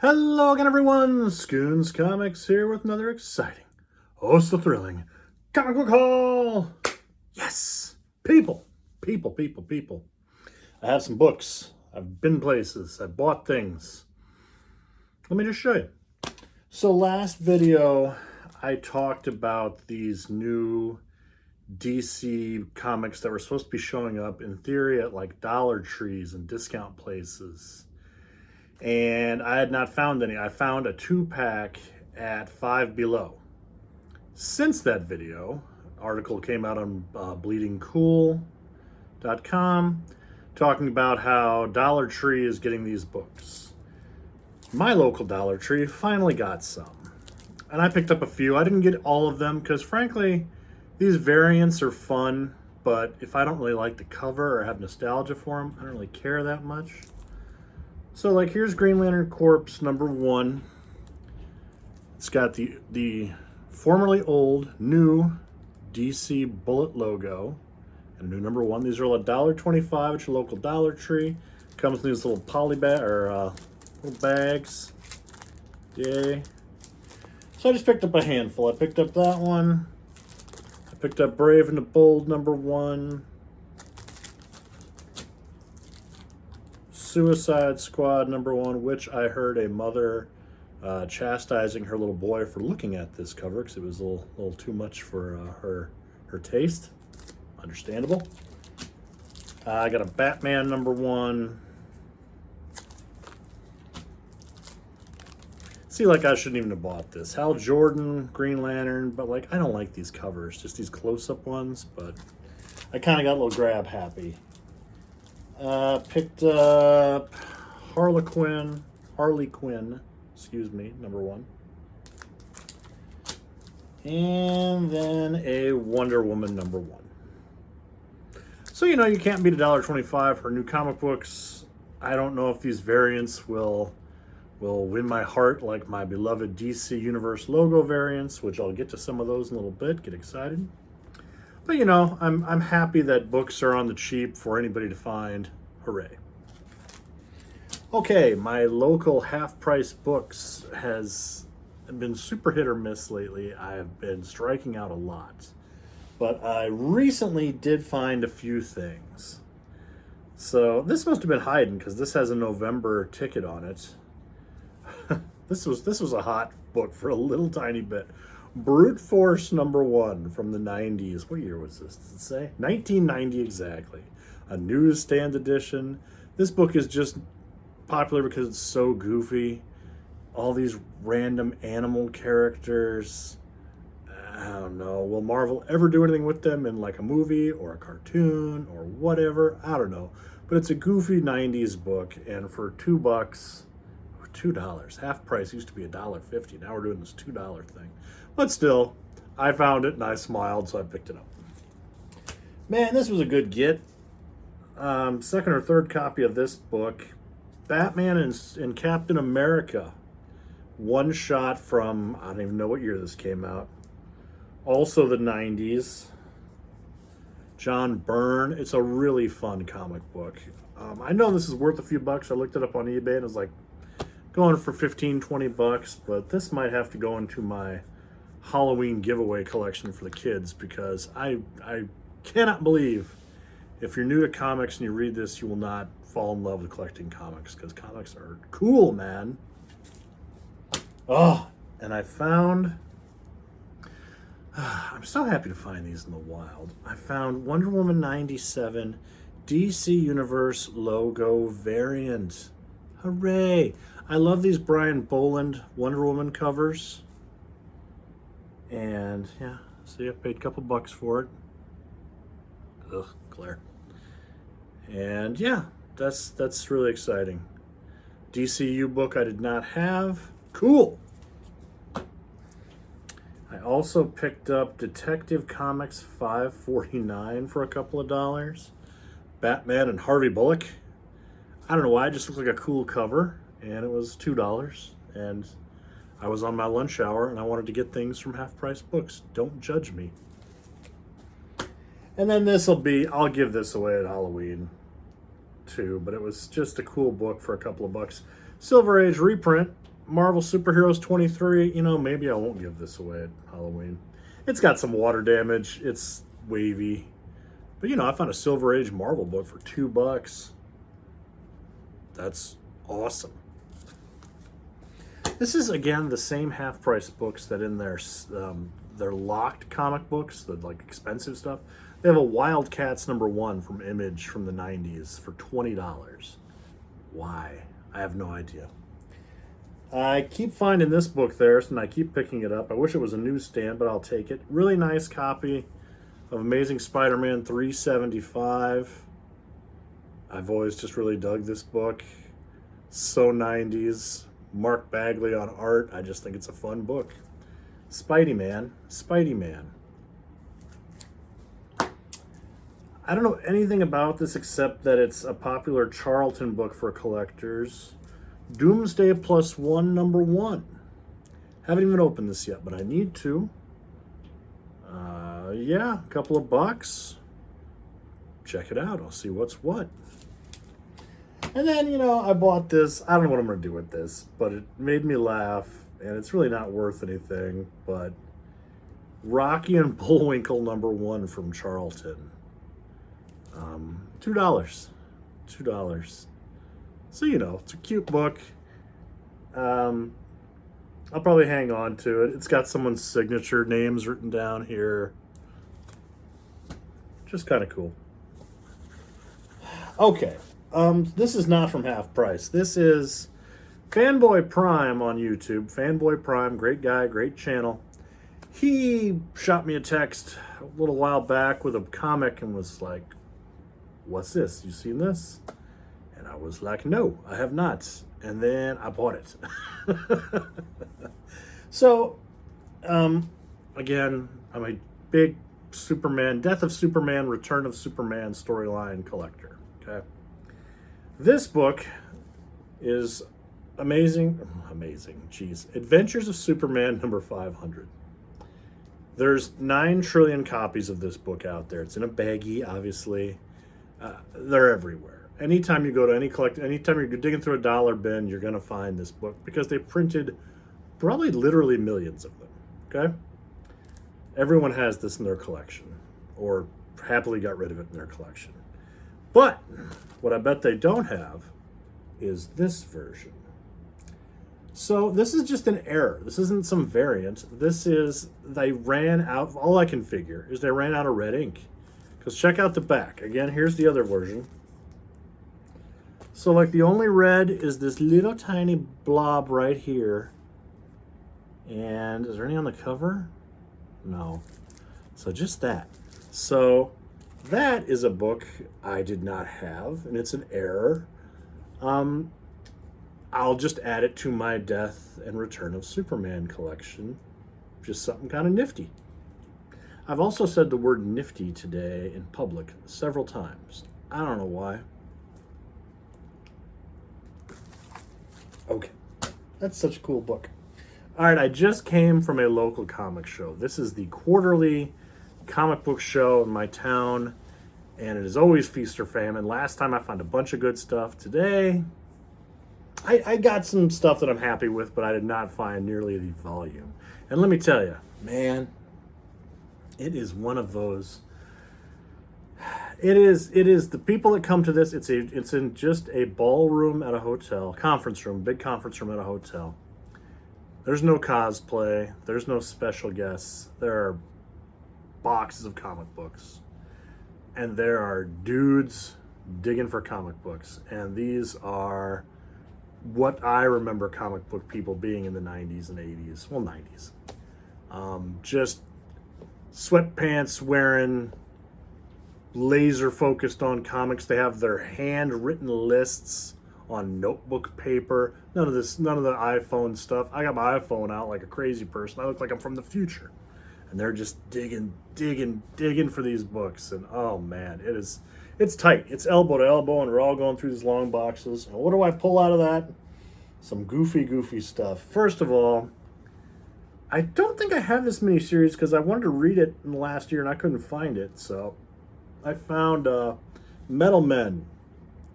Hello again, everyone. Scoons Comics here with another exciting, oh so thrilling comic book haul. Yes, people. I have some books. I've been places. I've bought things. Let me just show you. So last video, I talked about these new DC comics that were supposed to be showing up in theory at like Dollar Trees and discount places. And I had not found any. I found a 2-pack at Five Below. Since that video, article came out on bleedingcool.com talking about how Dollar Tree is getting these books. My local Dollar Tree finally got some. And I picked up a few. I didn't get all of them because frankly, these variants are fun, but if I don't really like the cover or have nostalgia for them, I don't really care that much. So like here's Green Lantern Corps #1. It's got the formerly old new DC Bullet logo and a new #1. These are all $1.25 at your local Dollar Tree. Comes in these little poly bag or little bags. Yay. So I just picked up a handful. I picked up that one. I picked up Brave and the Bold #1. Suicide Squad #1, which I heard a mother chastising her little boy for looking at this cover because it was a little too much for her taste. Understandable. I got a Batman #1. See, like I shouldn't even have bought this. Hal Jordan, Green Lantern, but like I don't like these covers, just these close-up ones, but I kind of got a little grab happy. Picked up Harley Quinn, #1. And then a Wonder Woman #1. So, you know, you can't beat $1.25 for new comic books. I don't know if these variants will win my heart like my beloved DC Universe logo variants, which I'll get to some of those in a little bit. Get excited. But you know, I'm happy that books are on the cheap for anybody to find. Hooray. Okay, my local half-price books has been super hit or miss lately. I've been striking out a lot. But I recently did find a few things. So this must have been hiding because this has a November ticket on it. This was a hot book for a little tiny bit. Brute Force #1 from the 90s. What year was this? Does it say? 1990 exactly. A newsstand edition. This book is just popular because it's so goofy. All these random animal characters. I don't know. Will Marvel ever do anything with them in like a movie or a cartoon or whatever? I don't know. But it's a goofy 90s book, and for $2, $2. Half price used to be $1.50. Now we're doing this $2 thing. But still, I found it and I smiled, so I picked it up. Man, this was a good get. Second or third copy of this book. Batman and Captain America. One shot from, I don't even know what year this came out. Also the 90s. John Byrne. It's a really fun comic book. I know this is worth a few bucks. I looked it up on eBay and it was like going for $15-20, but this might have to go into my Halloween giveaway collection for the kids because I cannot believe if you're new to comics and you read this, you will not fall in love with collecting comics because comics are cool, man. Oh, and I found, I'm so happy to find these in the wild. I found Wonder Woman 97 DC Universe logo variant. Hooray! I love these Brian Boland Wonder Woman covers. And yeah, see, I paid a couple bucks for it. Ugh, Claire. And yeah, that's really exciting. DCU book I did not have. Cool. I also picked up Detective Comics 549 for a couple of dollars. Batman and Harvey Bullock. I don't know why, it just looked like a cool cover, and it was $2. And I was on my lunch hour, and I wanted to get things from half-price books. Don't judge me. And then I'll give this away at Halloween, too, but it was just a cool book for a couple of bucks. Silver Age reprint, Marvel Superheroes 23, you know, maybe I won't give this away at Halloween. It's got some water damage. It's wavy. But, you know, I found a Silver Age Marvel book for $2. That's awesome. This is, again, the same half-price books that in their locked comic books, the like expensive stuff. They have a Wildcats #1 from Image from the 90s for $20. Why? I have no idea. I keep finding this book there, and I keep picking it up. I wish it was a newsstand, but I'll take it. Really nice copy of Amazing Spider-Man 375. I've always just really dug this book. So 90s. Mark Bagley on art. I just think it's a fun book. Spidey Man. Spidey Man. I don't know anything about this except that it's a popular Charlton book for collectors. Doomsday +1 #1. Haven't even opened this yet, but I need to. Yeah, a couple of bucks. Check it out. I'll see what's what. And then, you know, I bought this. I don't know what I'm going to do with this, but it made me laugh, and it's really not worth anything. But Rocky and Bullwinkle #1 from Charlton. $2. $2. So, you know, it's a cute book. I'll probably hang on to it. It's got someone's signature names written down here. Just kind of cool. Okay. This is not from Half Price. This is Fanboy Prime on YouTube. Fanboy Prime, great guy, great channel. He shot me a text a little while back with a comic and was like, "What's this? You seen this?" And I was like, "No, I have not." And then I bought it. So, again, I'm a big Superman, Death of Superman, Return of Superman storyline collector. Okay. This book is amazing. Geez. Adventures of Superman #500. There's 9 trillion copies of this book out there. It's in a baggie, obviously. They're everywhere. Anytime you go to anytime you're digging through a dollar bin, you're going to find this book because they printed probably literally millions of them. Okay? Everyone has this in their collection or happily got rid of it in their collection. But what I bet they don't have is this version. So this is just an error. This isn't some variant. This is, they ran out, all I can figure is they ran out of red ink. Because check out the back. Again, here's the other version. So like the only red is this little tiny blob right here. And is there any on the cover? No. So just that. So that is a book I did not have, and it's an error. I'll just add it to my Death and Return of Superman collection. Just something kind of nifty. I've also said the word nifty today in public several times. I don't know why. Okay. That's such a cool book. All right, I just came from a local comic show. This is the quarterly comic book show in my town, and it is always feast or famine. Last time I found a bunch of good stuff. Today, I got some stuff that I'm happy with, but I did not find nearly the volume. And let me tell you, man, it is one of those. It is the people that come to this. It's in just a ballroom at a hotel, conference room, big conference room at a hotel. There's no cosplay. There's no special guests. There are boxes of comic books, and there are dudes digging for comic books. And these are what I remember comic book people being in the 90s and 80s. Well, 90s. Just sweatpants wearing, laser focused on comics. They have their handwritten lists on notebook paper. None of the iPhone stuff. I got my iPhone out like a crazy person. I look like I'm from the future. And they're just digging for these books. And oh man, it's tight. It's elbow to elbow, and we're all going through these long boxes. And what do I pull out of that? Some goofy stuff. First of all, I don't think I have this miniseries because I wanted to read it in the last year and I couldn't find it. So I found Metal Men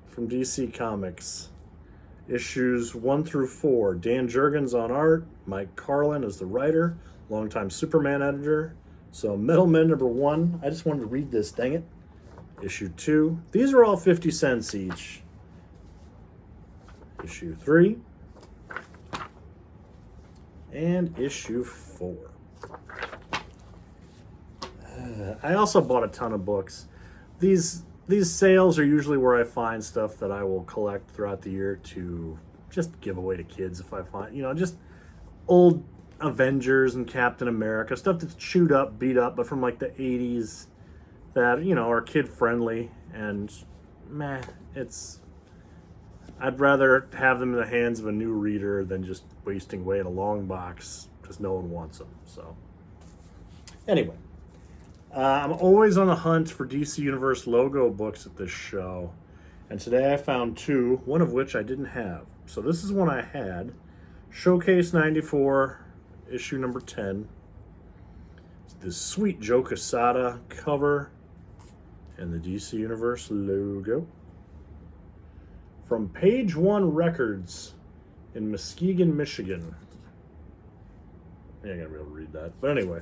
from DC Comics. Issues 1 through 4. Dan Jurgens on art, Mike Carlin is the writer, longtime Superman editor. So Metal Men number 1. I just wanted to read this, dang it. Issue 2. These are all 50 cents each. Issue 3. And issue 4. I also bought a ton of books. These sales are usually where I find stuff that I will collect throughout the year to just give away to kids if I find, just old Avengers and Captain America, stuff that's chewed up, beat up, but from like the 80s that, are kid friendly, and I'd rather have them in the hands of a new reader than just wasting away in a long box because no one wants them. So anyway, I'm always on the hunt for DC Universe logo books at this show, and today I found 2, one of which I didn't have. So this is one I had, Showcase 94, issue number 10. It's this sweet Joe Quesada cover and the DC Universe logo. From Page One Records in Muskegon, Michigan. I ain't gonna be able to read that, but anyway.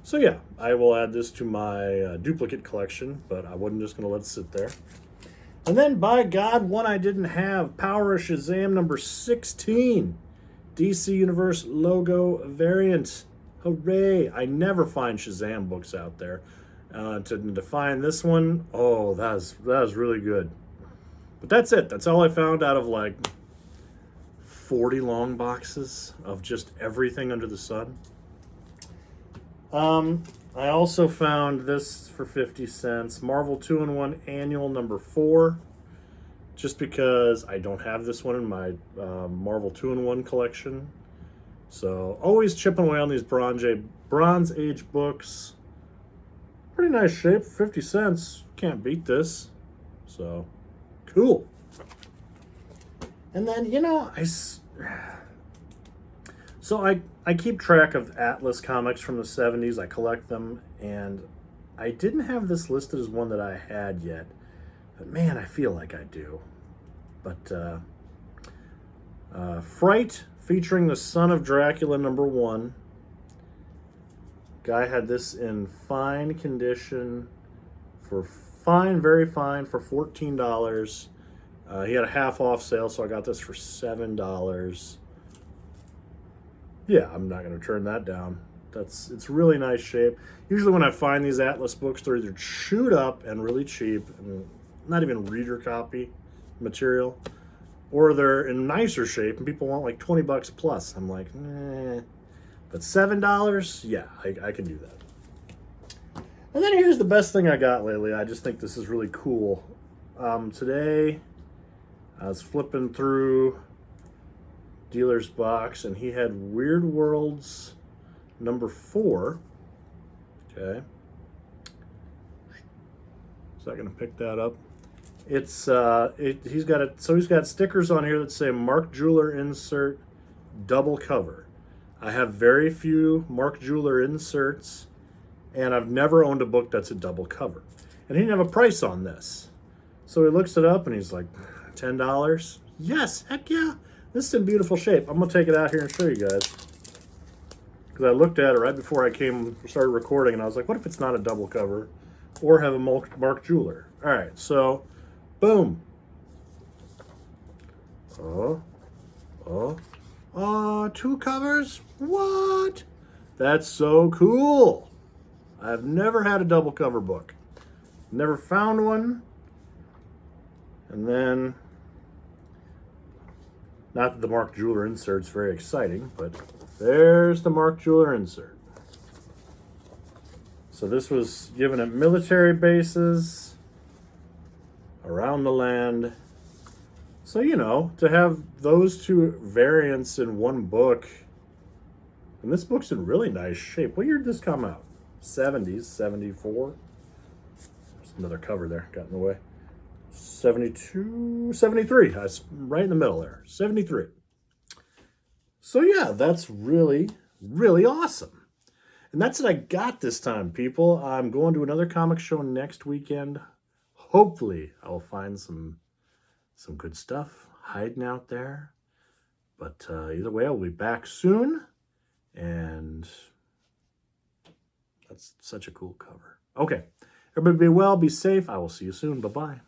So yeah, I will add this to my duplicate collection, but I wasn't just gonna let it sit there. And then, by God, one I didn't have, Power of Shazam number 16, DC Universe logo variant. Hooray! I never find Shazam books out there. To find this one, oh, that was really good. But that's it. That's all I found out of like 40 long boxes of just everything under the sun. I also found this for 50 cents. Marvel 2-in-1 Annual number 4. Just because I don't have this one in my Marvel 2-in-1 collection. So always chipping away on these Bronze Age books. Pretty nice shape, 50 cents. Can't beat this. So cool. And then, I keep track of Atlas comics from the 70s. I collect them, and I didn't have this listed as one that I had yet. But man, I feel like I do. But Fright, featuring the Son of Dracula number 1. Guy had this in fine condition very fine, for $14. He had a half off sale, so I got this for $7. Yeah, I'm not going to turn that down. It's really nice shape. Usually when I find these Atlas books, they're either chewed up and really cheap, and not even reader copy material, or they're in nicer shape and people want like $20 plus. I'm like, But $7, yeah, I can do that. And then here's the best thing I got lately. I just think this is really cool. Today, I was flipping through dealer's box, and he had Weird Worlds number 4. Okay. Is that going to pick that up? It's he's got stickers on here that say Mark Jeweler insert double cover. I have very few Mark Jeweler inserts, and I've never owned a book that's a double cover. And he didn't have a price on this. So he looks it up and he's like, $10? Yes, heck yeah. This is in beautiful shape. I'm going to take it out here and show you guys. Because I looked at it right before I started recording, and I was like, what if it's not a double cover or have a Mark Jeweler? All right, so boom. 2 covers? What? That's so cool. I've never had a double cover book. Never found one. And then, not that the Mark Jeweler insert's very exciting, but there's the Mark Jeweler insert. So this was given at military bases around the land. So, to have those 2 variants in one book, and this book's in really nice shape. What year did this come out? 70s, 74. There's another cover there, got in the way. 72, 73. I was right in the middle there. 73. So yeah, that's really, really awesome. And that's what I got this time, people. I'm going to another comic show next weekend. Hopefully, I'll find some good stuff. hiding out there. But either way, I'll be back soon. And that's such a cool cover. Okay. Everybody be well, be safe. I will see you soon. Bye-bye.